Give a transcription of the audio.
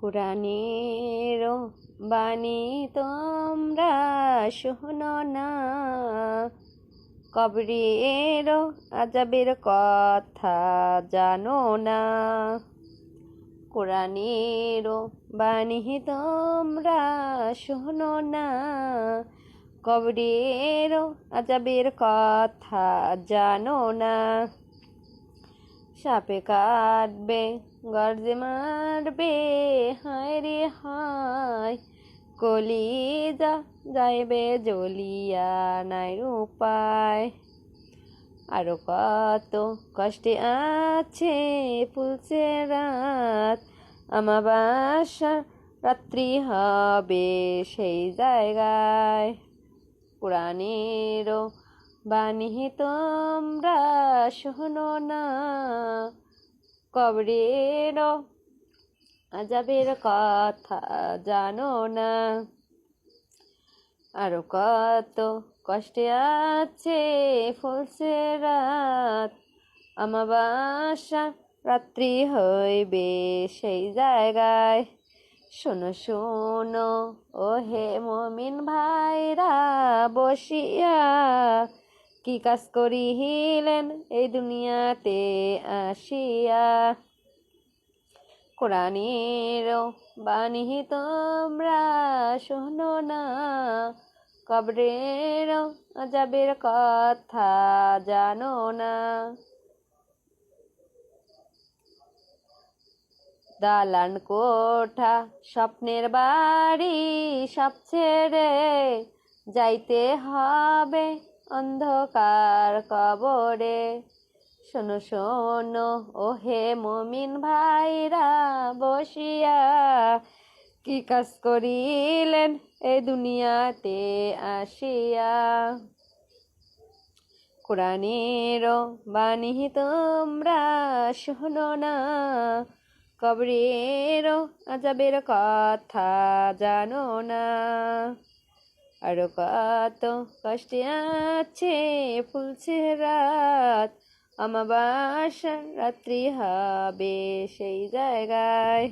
কোরআনের বাণী তোমরা শোনো না, কবরের আযাবের কথা জানো না। কোরআনের বাণী তোমরা শোনো না, কবরের আযাবের কথা জানো না। সাপে কাটবে, গর্জে মারবে, হায় রে হায়, কলিজা যাইবে জ্বলিয়া নাই উপায়। আরো কত কষ্টে আছে ফুলছে রাত, আমাবাসা রাত্রি হবে সেই জায়গায়। কোরআনের বাণী তোমরা শোনো না, কবরের আযাবের কথা জানো না। আরো কত কষ্টে আছে ফুলছে রাত, আমাবাসা রাত্রি হইবে সেই জায়গায়। শোনো শোনো ও হে মুমিন ভাইরা বসিয়া, কি কাজ করিলেন এই দুনিয়াতে আসিয়া। কোরআনের বাণী তোমরা শোনো না, কবরের আযাবের কথা জানো না। দালান কোঠা স্বপ্নের বাড়ি সব ছেড়ে যাইতে হবে অন্ধকার কবরে। শোনো শোনো ও হে মুমিন ভাইরা বসিয়া, কি কাজ করিলেন এই দুনিয়াতে আসিয়া। কোরআনের বাণী তোমরা শোনো না, কবরের আযাবের কথা জানো না। আরো কত কষ্টে আছে ফুলছে রাত, আমাবাসা রাত্রি হবে সেই জায়গায়।